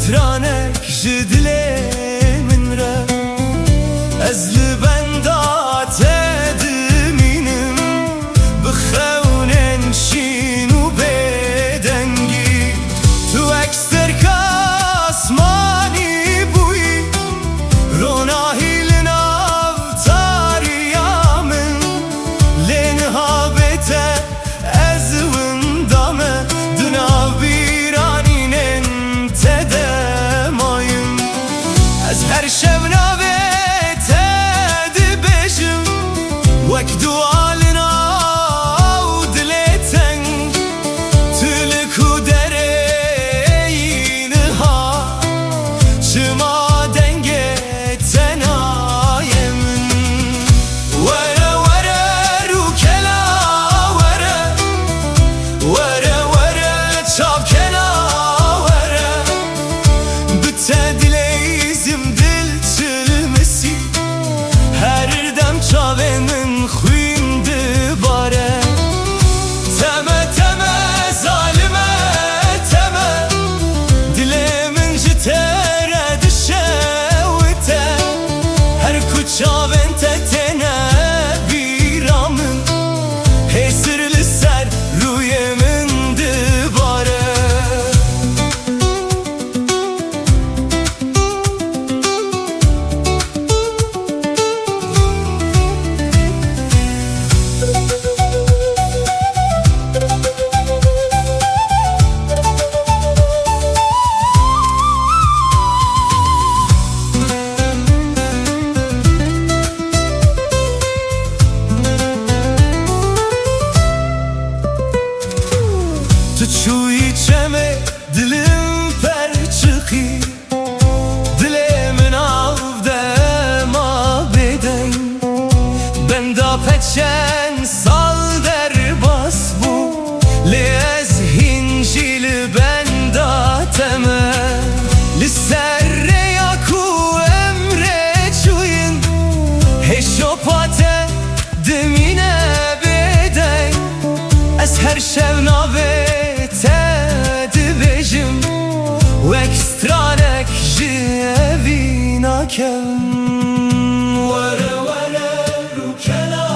stranek ji dilê min re ez li benda te dimînim bi xewnên şîn û bêdengî tu wek serka asmanî bûyî ronahî li nav tariya min lê niha bê te ez winda me di nav bîranînên te de mayim ez her şev navê te dibêjim wek dua li nav dilê teng tu li ku dereyî niha çima dengê te nayê min were were rûkela were were were çavkela were bi te dileyzim dil çilmisî her dem çavên min xwîn dibare teme teme zalime teme dilê min ji te re dişewite her ku çavên te têne bîra min hêsir li ser rûyê min dibare Tu çûyî çemê dilim per çıxî dilê min av de ma bêdeng benda peçen sal derbas bû lê ez hîn jî li benda teme li ser rêya ku emrê çûyîn hêşopa te dimîne bêdeng ez her şev navê te dibêjim wek stranek ji evî nakem were were rûkela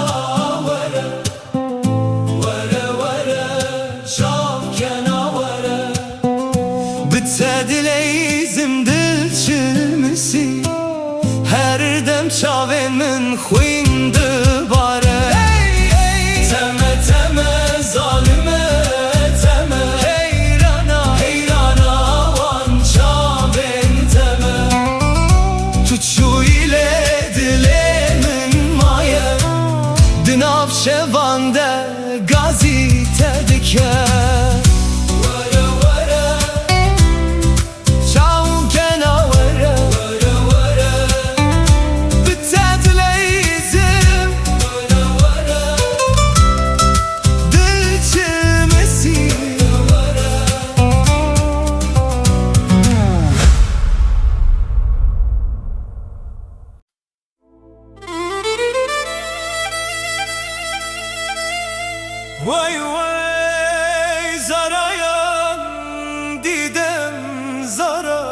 were were were çavkena were bi te dileyzim dil çilmisî her dem çavên min xwîn dibare teme teme zalime teme heyrana heyrana wan çavên teme tu çûyî lê dilê min maye di nav şevan de gazî te dike were were çavkena were were were bi te dileyzim were were dil çilmisî vay vay zarayan didem zara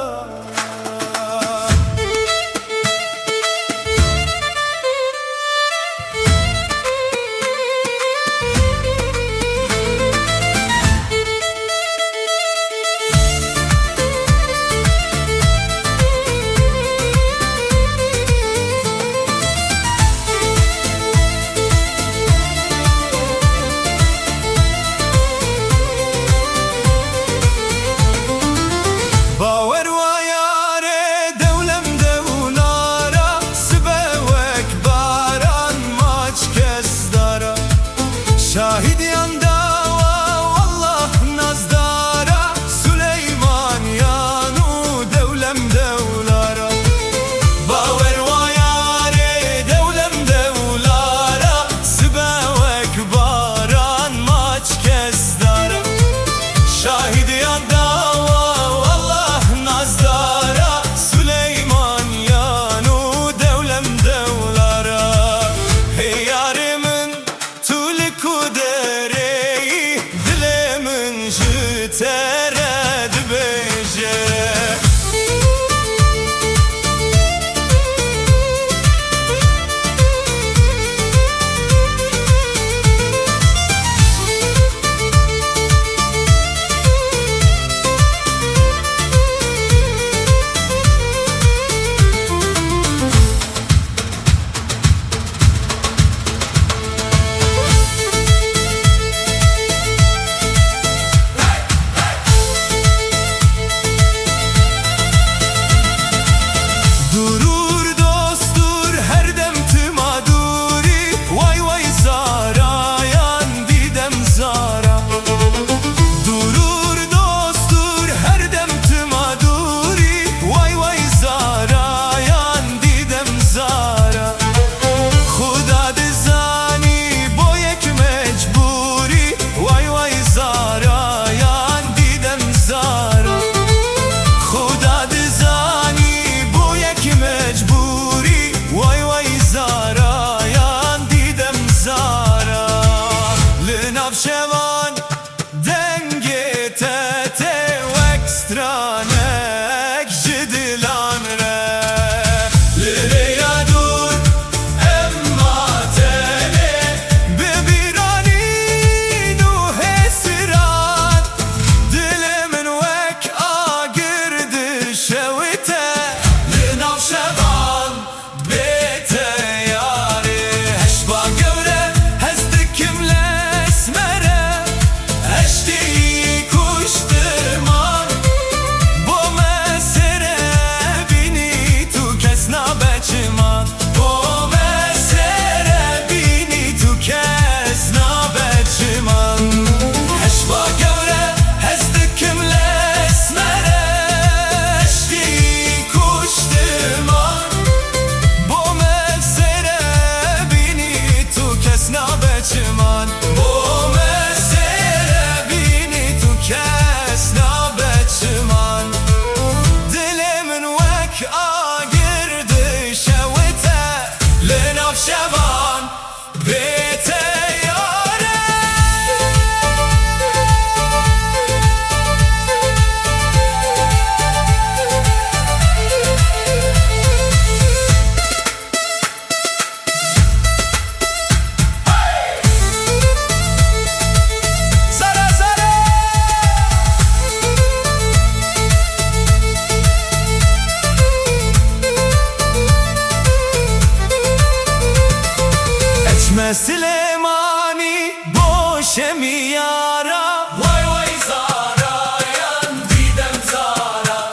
Eçme Süleymani boş emiyara. Vay vay Zara yan didem Zara.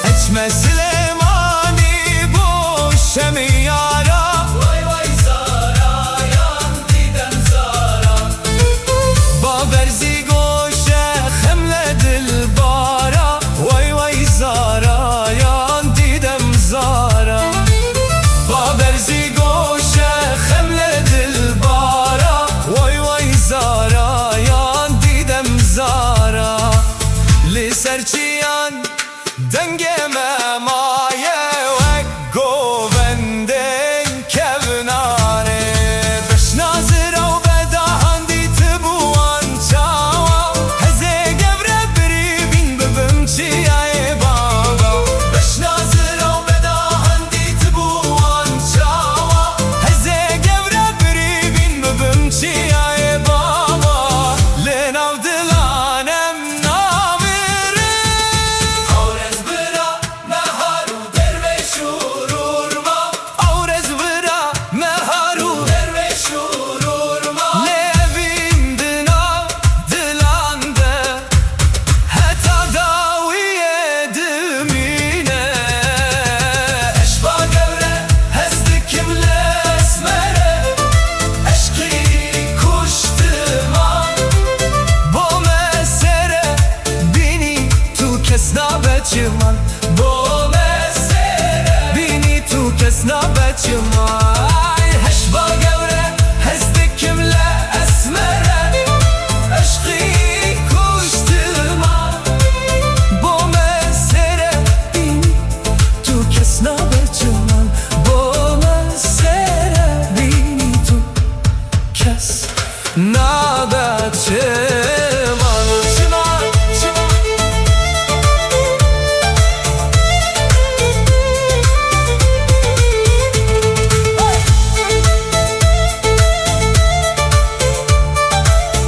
Eçme Süleymani boş emiyara. Vay vay Zara yan didem Zara. Baberzi goşe hemle dilbara. Vay vay Zara yan didem Zara. Baberzi goşe hemle dilbara. Vay vay Zara yan didem Zara. Li serçiyan dengeme maye ve govenden kevnare. Beş nazira u bedahan diti buan çava. Heze gevre biri bin bibim çiyaye baba. Beş nazira u bedahan diti buan çava. Heze gevre biri bin bibim çiyaye baba. Le navdilanem naviri. Aurez bira meharu derveş ururma. Aurez bira meharu derveş ururma. Le evim dinav dilande. Heta daviye dimine. Eşba gevre hezdikim lesmere. Eşki kuştıma. Bo mesere bini tu kesna beçiman. Bo mesere bini tu kesna beçiman. Eşba gevre hezdikim lesmere. Eşki kuştıma. Bo mesere bini tu kesna beçiman. Bo mesere bini tu kes nada çeman. Çiman, çiman.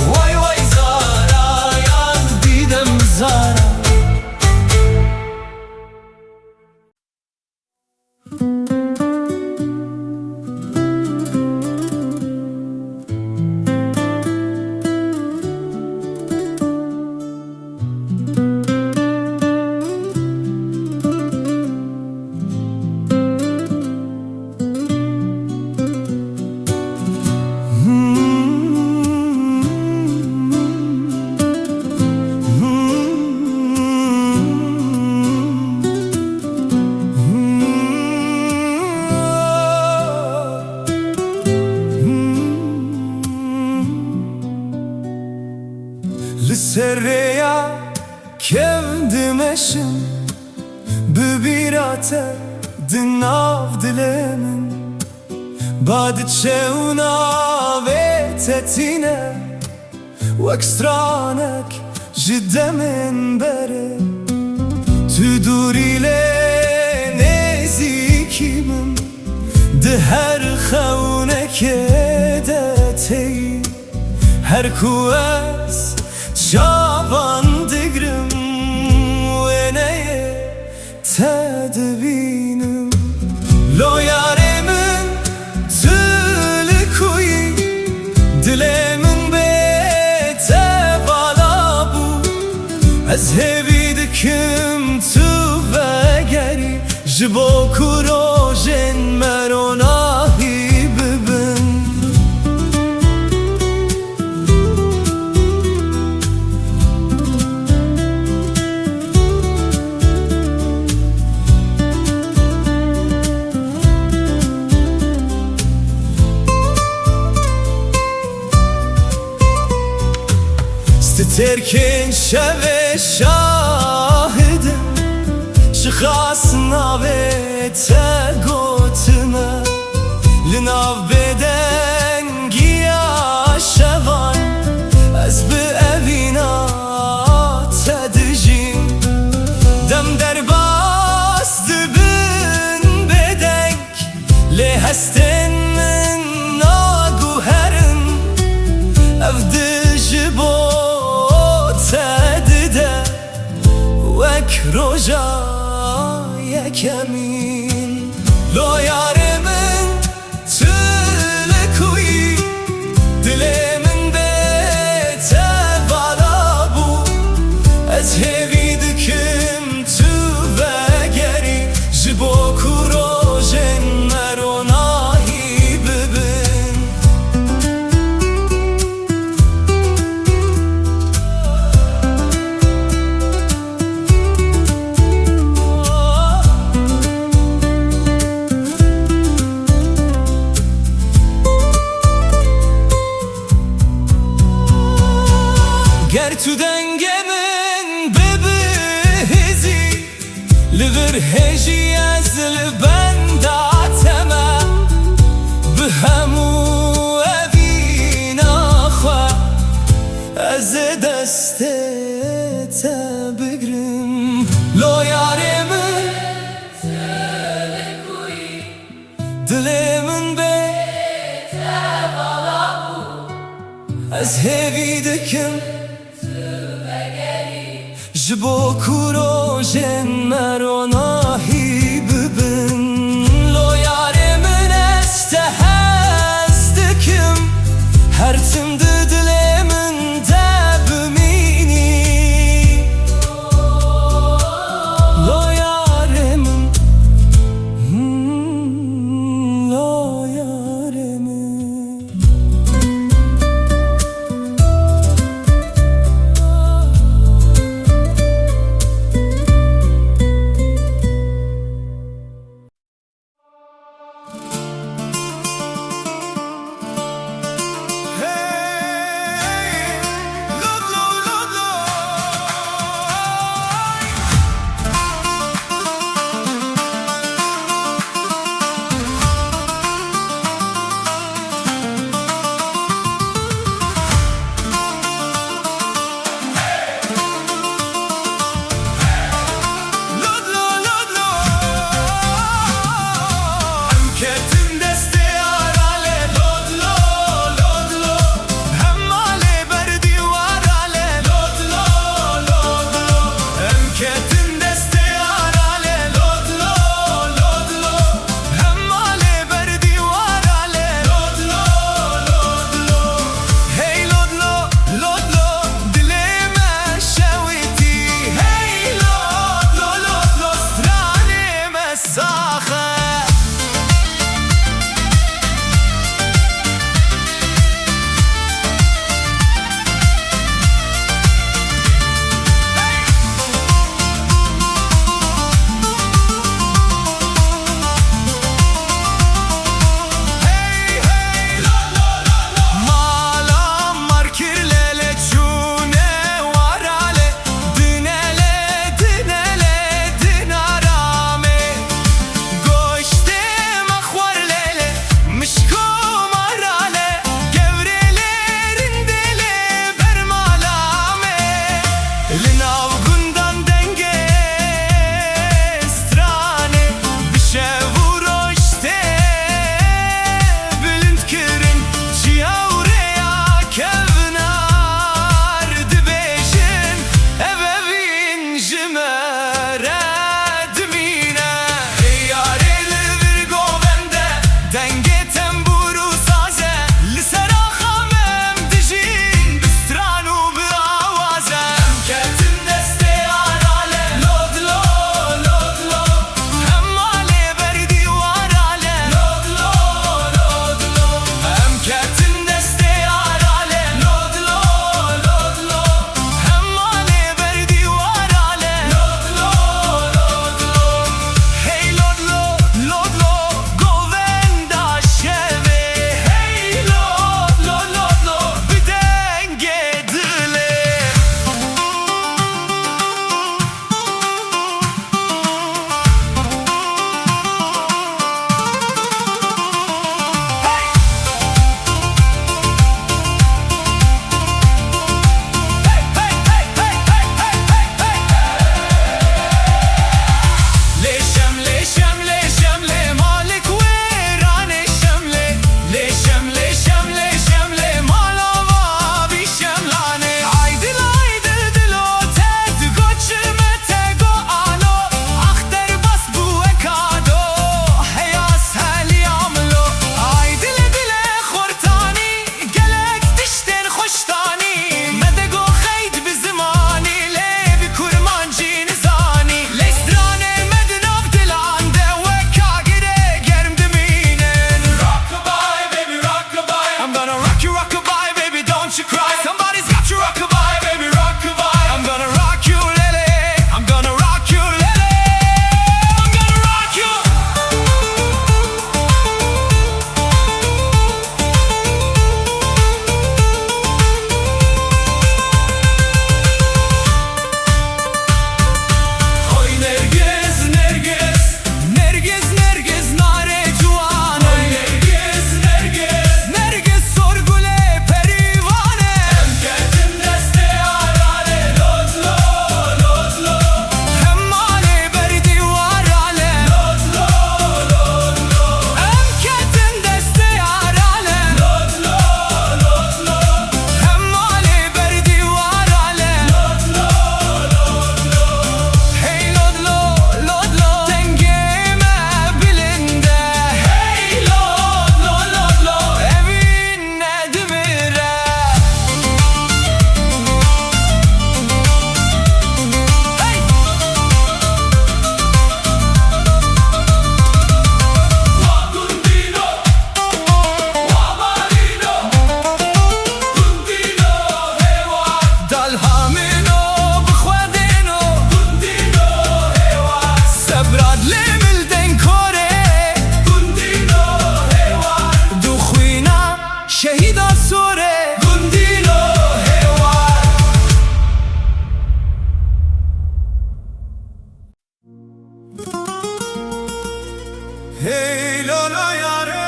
Vay vay Zara yan didem Zara. Lissereya kevdim eşim. Bibirate dinav dilemin. Badet şevna ve tetine. Vek stranek jiddemin beri. Tüdur ile nezikimim. De her xewneke deteyi. Her kues şaban digrim. Ve neye tedbinim. Lo yaremin tülü kuyi. Dilemin bete bala bu. Ez hevi dikim tu ve geri. Jibo kurojen merona hibibin. Terkin şeve şahidim. Şıkhasna ve te gotime. Linav beden giya şevan. Ez bi evina tedijim. Dem derbas dibin bedenk. Le hesten min naguherin. Evdi jibo tedide. Vek roja yekemin. Lo yaremin tülü kuyi. tu dengemin bebizi Livir heji ez li benda teme Bihemu evina xwe Ez deste te bigrim Lo yarê min dilê min bê Ez hêvî dikim Ji bo ku rojên me ronahî bibin Lo yarê min ez te hez dikim Her tim di dilê min de bimînî Lo yarê min Lo yarê min da sore gundilo hewar. Hey lola yare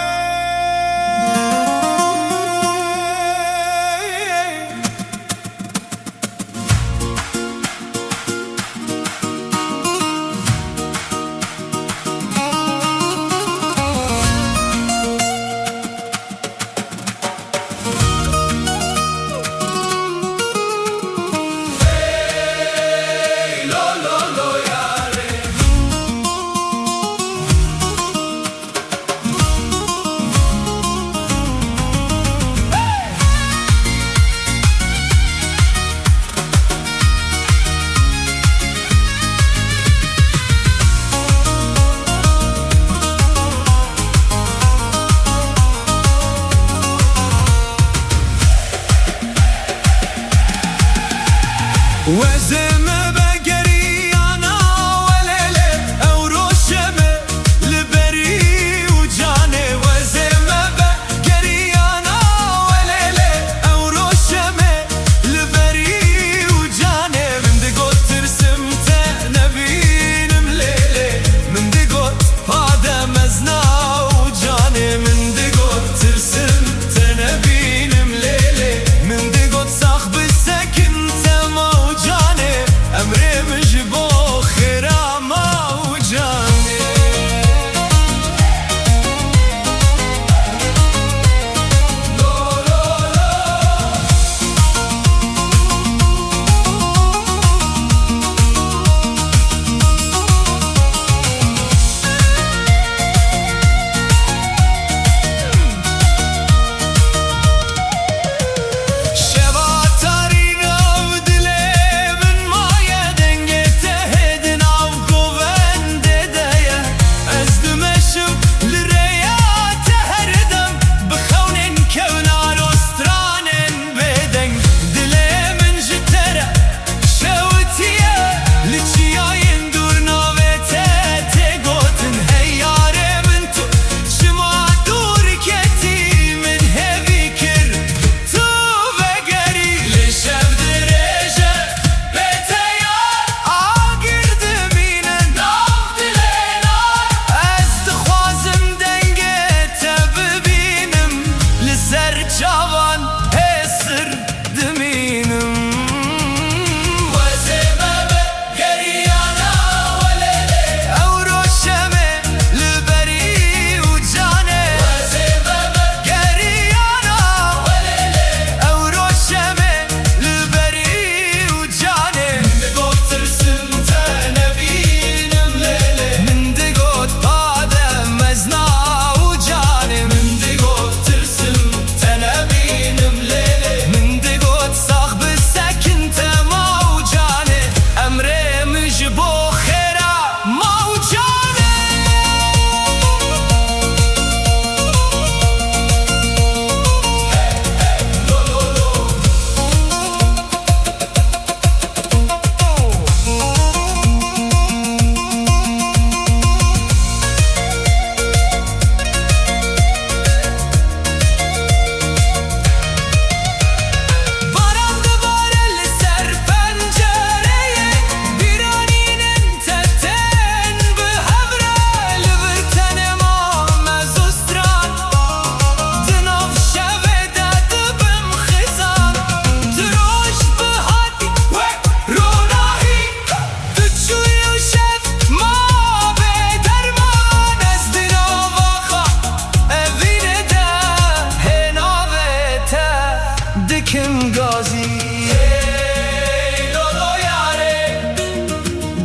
وزمه بگریانا ولله او روشمه لبری و جانه وزمه بگریانا ولله او روشمه لبری و جانه من دقوت ترسم تنبینم لیله من دقوت آدم ازنا و جانه من دقوت ترسم تنبینم لیله من دقوت صاحب السكن امري مجبو خيرا ما وجاني لو لو kim gazi ey lolo yare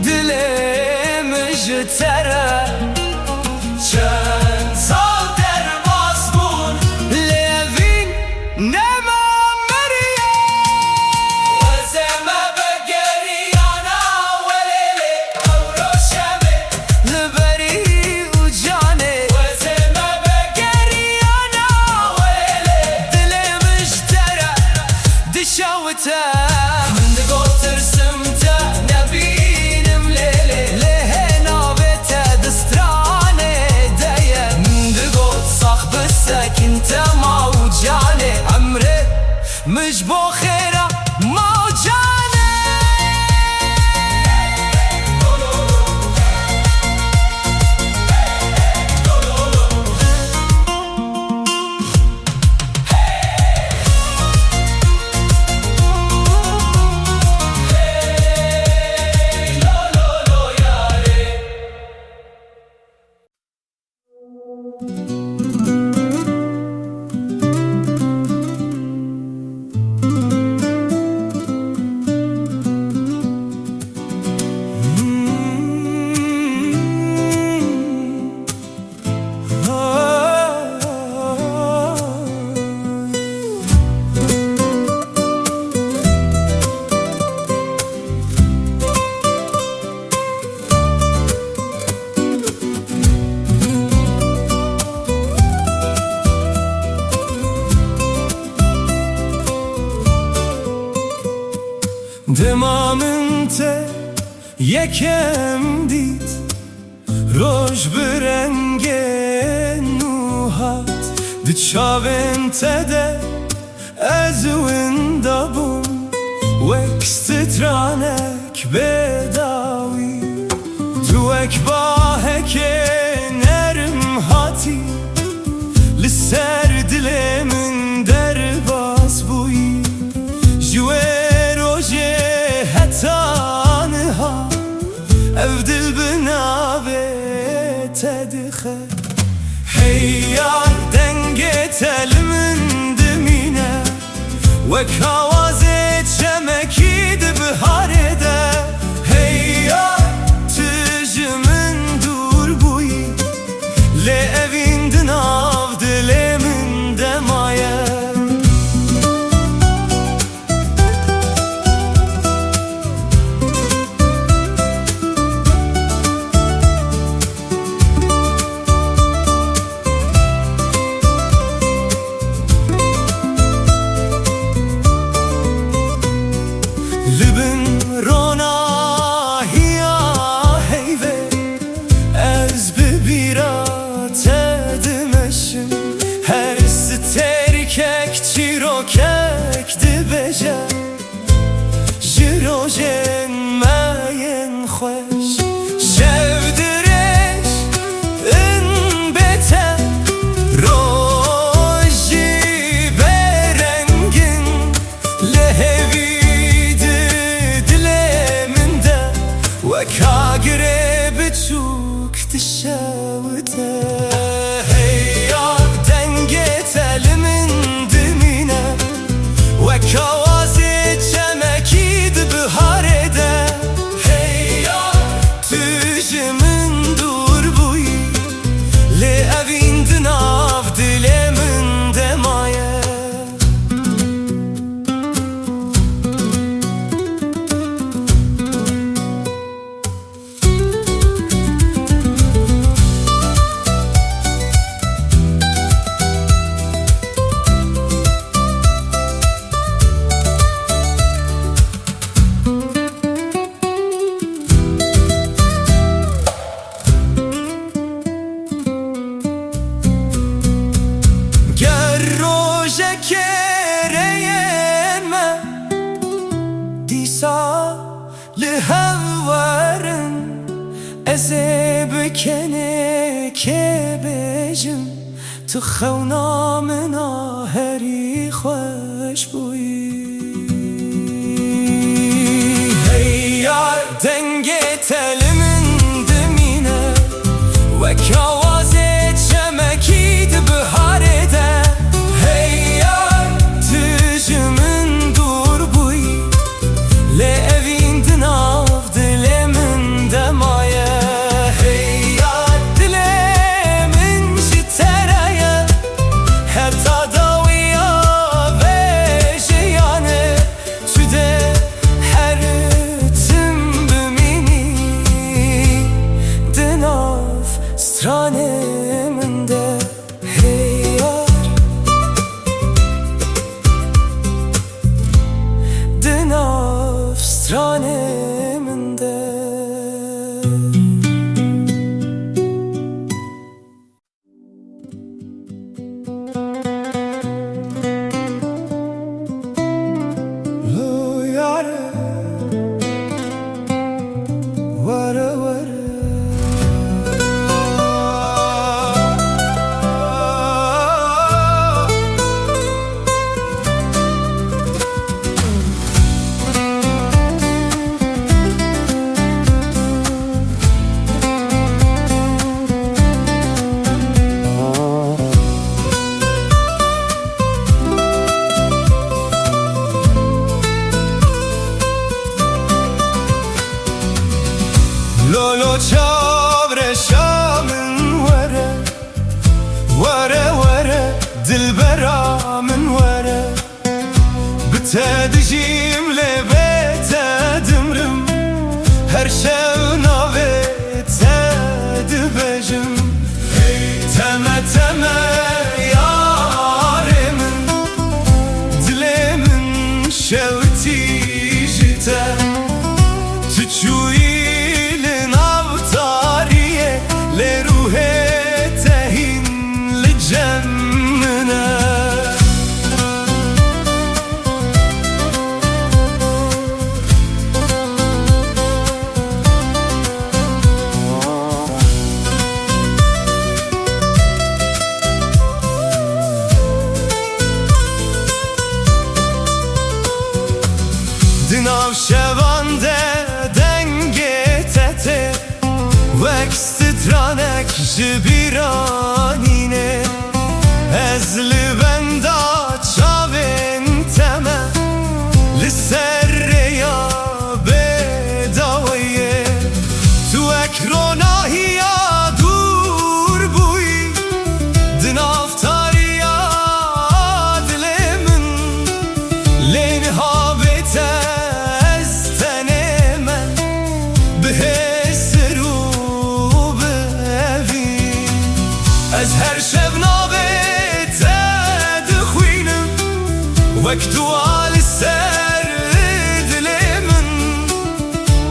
dilem jtere چند سال در ماسمون لوین نما مریه وزمه بگریانا ولیلی او روشمه لبری و جانه وزمه بگریانا ولیلی دلم اشتره دشاوته من دقو ترسمته نبینم لیلی له نابته دسترانه ديه من دقو صاحب السكن تما وجانه مش بو خيرا موجانه دمامن ته یکم دید روش برنگ نوحات دچاون تده از وندابون وکسترانک بداوی تو اکباه که نرم هاتی لسر دلمن در باز بوی جوه تانها افدل بنابه تدخل هيار دنگه تلمن دمینه وکوازه چمکی دبهاره ده هيار تجمن دور بوی لأوین دناف دلمن دمایه کک دبجه جروجن ماین خوش شودرش ان بته روجی برنگن لهوی دل من ده وکاگره بچوک تشوته هیار دنگه تلمن وکوازی چمکی دبهاره ده هیار تجمن دور بوی لأوین دناف دلمن دمایه لهوارن ازي بكني كبجم تخونا منا هري خوش بوي هيار دنگه تلمن دمينه وكوازي چمكي دبهاره ده هيار تجمن دور بوي لأوين دناف دلمن دمايه هيار دلمن جترايه هر تداويا بيش بتدجيم لبيت دمرم هر شو ناويت دبجم تمه تمه يارمن دلمن شوتي جتا تشوي لناوتاريه لروحي تهين لجمنا دناو شوانده دنگه تته وکسترانک جبیرانینه از لبندا چاوین تمه لسر یا بداویه تو اکروناهی یا دور بوی دناو تاریا دلمن لینها بیته از هر شب نابت دخوینم وقت وال سر دلمن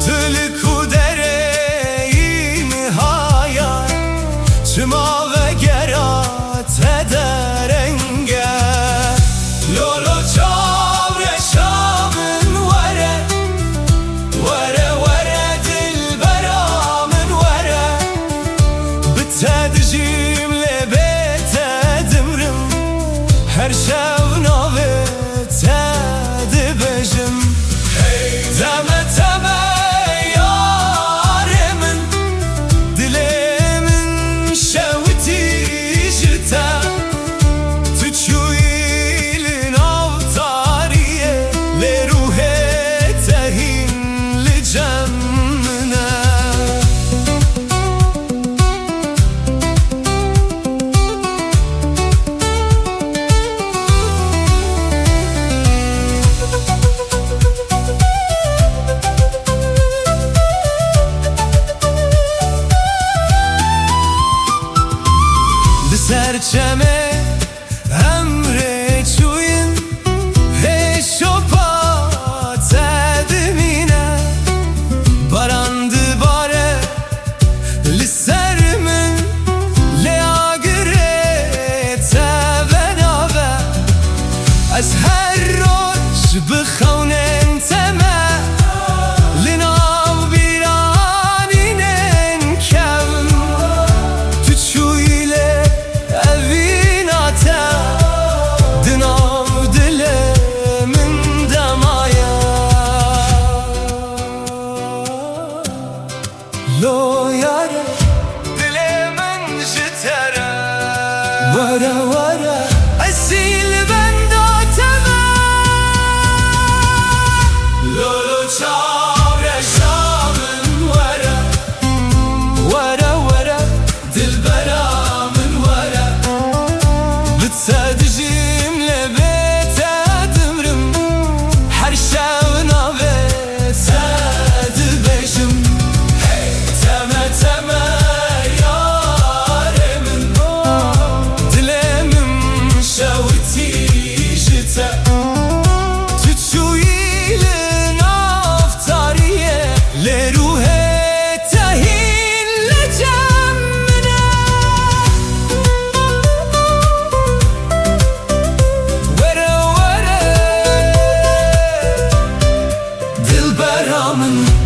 تلکو درین هایا چما و گرات درنگه لولو چاور شامن وره وره وره دل برامن وره بتدجیم هر شو ناوت دبجم تمه تمه یارمن دلمن شوتی جتا تو چوی لناوتاریه لروحي تهین لجمنا سرچمه امره چوین هشو پات دمینه باراند باره لسر من لیاگره تبناوه از هر روش بخونن تمه لو یاره دل من جتره وره وره اصیل بنداتمه لولو چاوره شامن وره وره وره دل برامن وره بتصدجیم لبیت دمرم هر شو ناوت دبجم Ramen